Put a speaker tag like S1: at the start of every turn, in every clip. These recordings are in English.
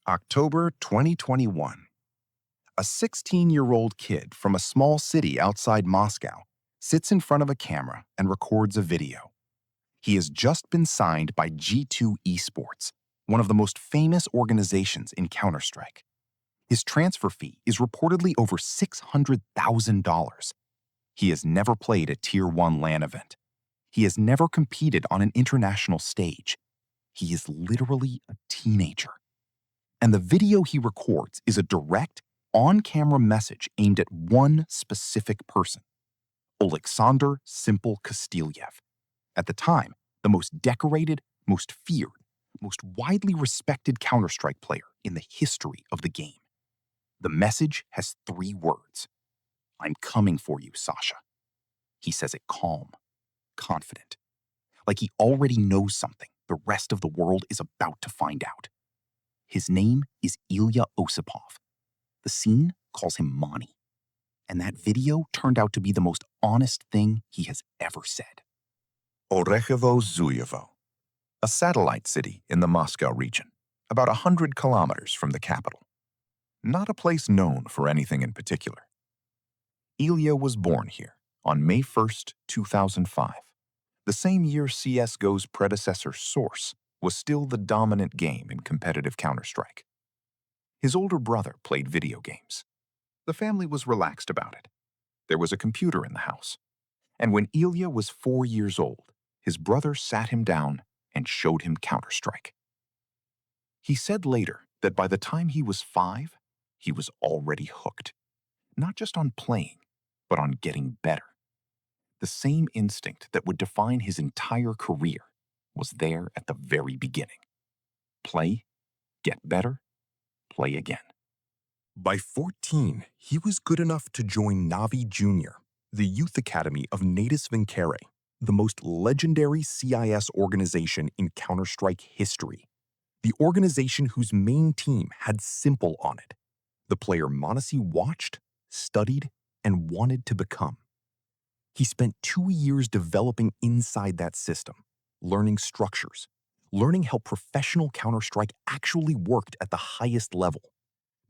S1: October 2021. A 16-year-old kid from a small city outside Moscow sits in front of a camera and records a video. He has just been signed by G2 Esports, one of the most famous organizations in Counter-Strike. His transfer fee is reportedly over $600,000. He has never played a Tier 1 LAN event. He has never competed on an international stage. He is literally a teenager. And the video he records is a direct, on-camera message aimed at one specific person, s1mple Kastyliev. At the time, the most decorated, most feared, most widely respected Counter-Strike player in the history of the game. The message has 3 words. "I'm coming for you, Sasha." He says it calm, confident, like he already knows something the rest of the world is about to find out. His name is Ilya Osipov. The scene calls him Monty. And that video turned out to be the most honest thing he has ever said. Orekhovo-Zuyevo, a satellite city in the Moscow region, about 100 kilometers from the capital. Not a place known for anything in particular. Ilya was born here on May 1st, 2005, the same year CSGO's predecessor Source was still the dominant game in competitive Counter-Strike. His older brother played video games. The family was relaxed about it. There was a computer in the house. And when Ilya was 4 years old, his brother sat him down and showed him Counter-Strike. He said later that by the time he was 5, he was already hooked. Not just on playing, but on getting better. The same instinct that would define his entire career was there at the very beginning. Play, get better, play again. By 14, he was good enough to join NAVI Junior, the youth academy of Natis Vincere, the most legendary CIS organization in Counter-Strike history. The organization whose main team had s1mple on it. The player Monesi watched, studied, and wanted to become. He spent 2 years developing inside that system, learning structures, learning how professional Counter-Strike actually worked at the highest level,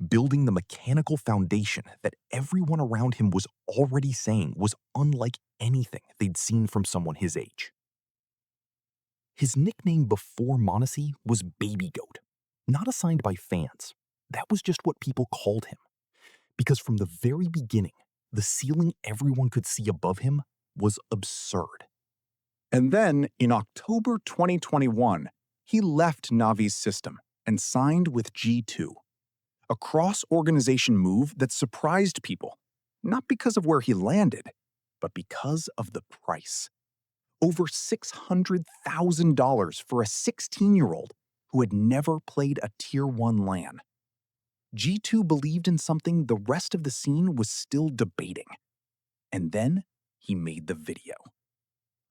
S1: building the mechanical foundation that everyone around him was already saying was unlike anything they'd seen from someone his age. His nickname before Monesi was Baby Goat, not assigned by fans. That was just what people called him. Because from the very beginning, the ceiling everyone could see above him was absurd. And then, in October 2021, he left Navi's system and signed with G2. A cross-organization move that surprised people, not because of where he landed, but because of the price. Over $600,000 for a 16-year-old who had never played a Tier 1 LAN. G2 believed in something the rest of the scene was still debating. And then he made the video.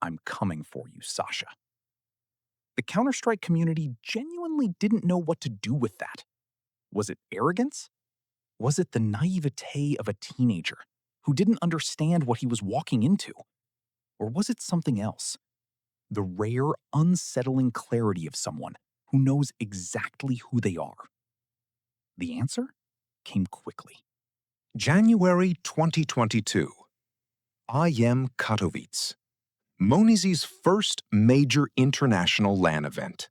S1: "I'm coming for you, Sasha." The Counter-Strike community genuinely didn't know what to do with that. Was it arrogance? Was it the naivete of a teenager who didn't understand what he was walking into? Or was it something else? The rare, unsettling clarity of someone who knows exactly who they are. The answer came quickly. January 2022. IEM Katowice. Monesi's first major international LAN event.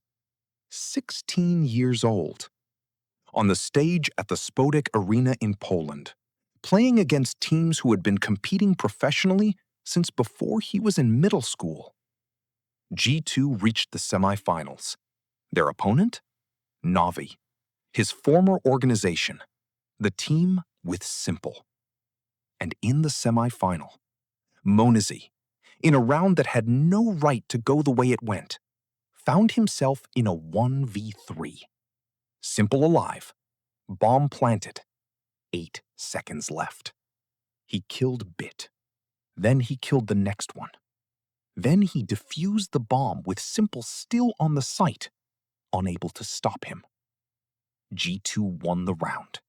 S1: 16 years old. On the stage at the Spodek Arena in Poland, playing against teams who had been competing professionally since before he was in middle school. G2 reached the semifinals. Their opponent? NAVI, his former organization, the team with s1mple. And in the semifinal, Monesi, in a round that had no right to go the way it went, found himself in a 1v3. s1mple alive, bomb planted, 8 seconds left. He killed Bit. Then he killed the next one. Then he defused the bomb with s1mple still on the site, unable to stop him. G2 won the round.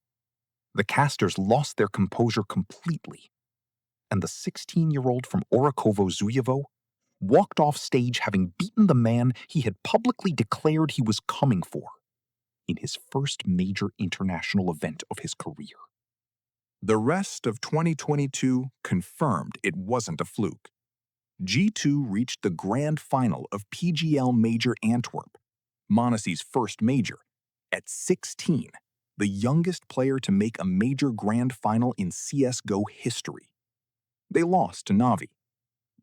S1: The casters lost their composure completely, and the 16-year-old from Orekhovo-Zuyevo walked off stage having beaten the man he had publicly declared he was coming for. in his first major international event of his career. The rest of 2022 confirmed it wasn't a fluke. G2 reached the grand final of PGL Major Antwerp, Monacy's first major, at 16, the youngest player to make a major grand final in CSGO history. They lost to NAVI,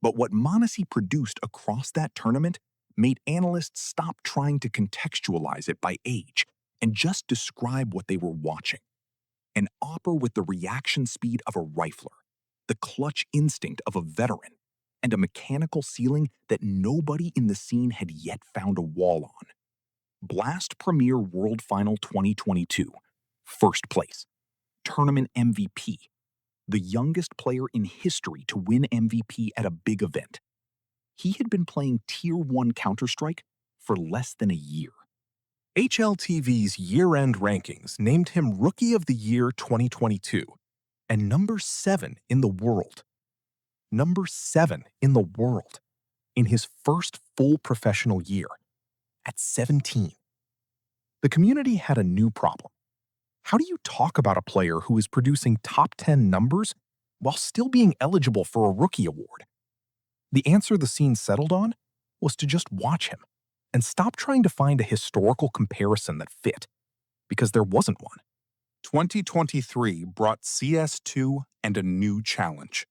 S1: but what Monacy produced across that tournament made analysts stop trying to contextualize it by age and just describe what they were watching. An AWPer with the reaction speed of a rifler, the clutch instinct of a veteran, and a mechanical ceiling that nobody in the scene had yet found a wall on. Blast Premier World Final 2022, first place, tournament MVP, the youngest player in history to win MVP at a big event. He had been playing Tier 1 Counter-Strike for less than a year. HLTV's year-end rankings named him Rookie of the Year 2022 and number 7 in the world. Number 7 in the world in his first full professional year at 17. The community had a new problem. How do you talk about a player who is producing top 10 numbers while still being eligible for a rookie award? The answer the scene settled on was to just watch him and stop trying to find a historical comparison that fit, because there wasn't one. 2023 brought CS2 and a new challenge.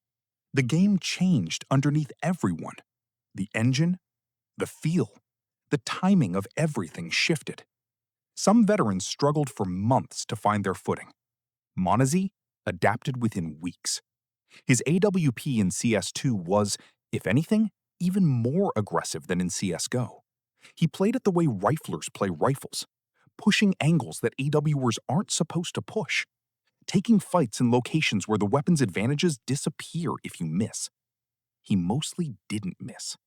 S1: The game changed underneath everyone. The engine, the feel, the timing of everything shifted. Some veterans struggled for months to find their footing. Monacy adapted within weeks. His AWP in CS2 was, if anything, even more aggressive than in CSGO. He played it the way riflers play rifles, pushing angles that AWers aren't supposed to push, taking fights in locations where the weapon's advantages disappear if you miss. He mostly didn't miss.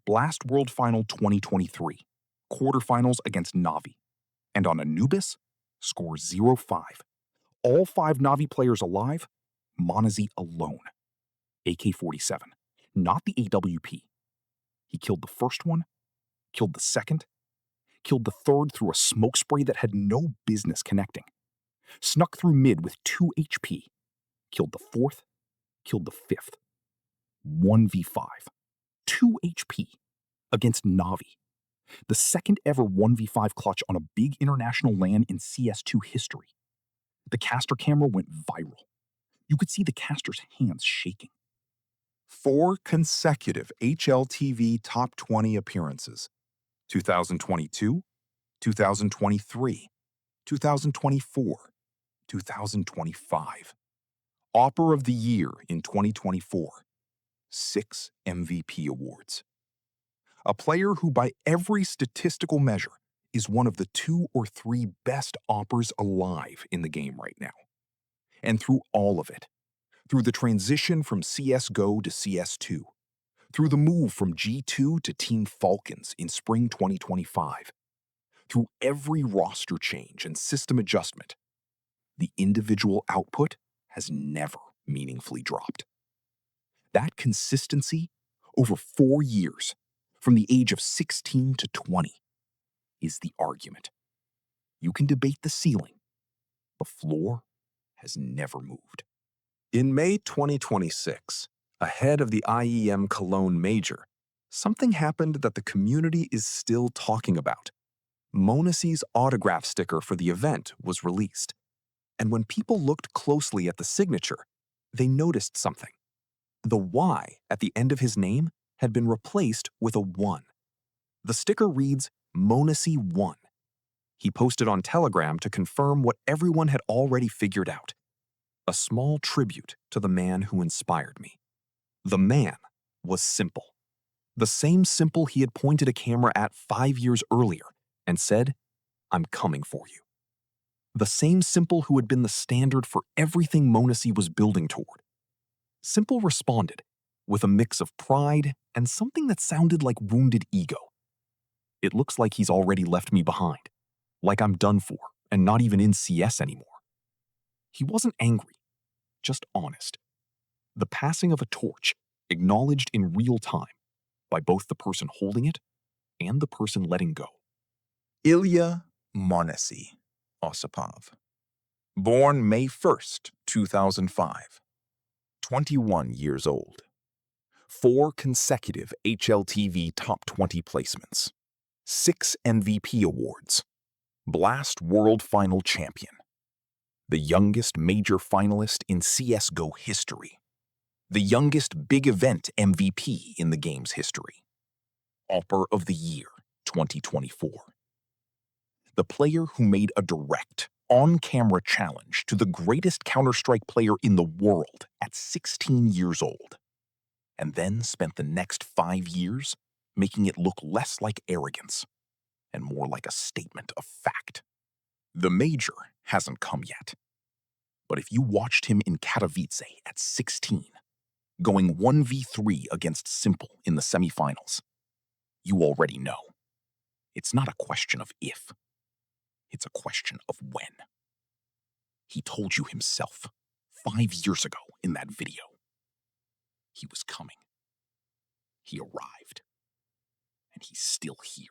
S1: Blast World Final 2023, quarterfinals against NAVI, and on Anubis, score 0-5. All 5 NAVI players alive, Monacy alone. AK-47, not the AWP. He killed the first one, killed the second, killed the third through a smoke spray that had no business connecting, snuck through mid with 2 HP, killed the fourth, killed the fifth. 1v5, 2 HP against NAVI, the second ever 1v5 clutch on a big international LAN in CS2 history. The caster camera went viral. You could see the caster's hands shaking. 4 consecutive HLTV top 20 appearances. 2022, 2023, 2024, 2025. AWPer of the Year in 2024. 6 MVP awards. A player who by every statistical measure is one of the 2 or 3 best AWPers alive in the game right now. And through all of it, through the transition from CSGO to CS2, through the move from G2 to Team Falcons in spring 2025, through every roster change and system adjustment, the individual output has never meaningfully dropped. That consistency over 4 years, from the age of 16 to 20, is the argument. You can debate the ceiling. The floor has never moved. In May 2026, ahead of the IEM Cologne Major, something happened that the community is still talking about. Monacy's autograph sticker for the event was released. And when people looked closely at the signature, they noticed something. The Y at the end of his name had been replaced with a 1. The sticker reads, Monacy 1. He posted on Telegram to confirm what everyone had already figured out. A small tribute to the man who inspired me. The man was s1mple. The same s1mple he had pointed a camera at 5 years earlier and said, I'm coming for you. The same s1mple who had been the standard for everything Monacy was building toward. s1mple responded with a mix of pride and something that sounded like wounded ego. It looks like he's already left me behind, like I'm done for and not even in CS anymore. He wasn't angry, just honest. The passing of a torch, acknowledged in real time by both the person holding it and the person letting go. Ilya Monesi Osipov. Born May 1st, 2005. 21 years old. 4 consecutive HLTV Top 20 placements. 6 MVP awards. Blast World Final Champion. The youngest major finalist in CSGO history. The youngest big event MVP in the game's history. AWPer of the Year 2024. The player who made a direct, on-camera challenge to the greatest Counter-Strike player in the world at 16 years old, and then spent the next 5 years making it look less like arrogance and more like a statement of fact. The major hasn't come yet, but if you watched him in Katowice at 16, going 1v3 against s1mple in the semifinals, you already know. It's not a question of if, it's a question of when. He told you himself 5 years ago in that video. He was coming. He arrived. And he's still here.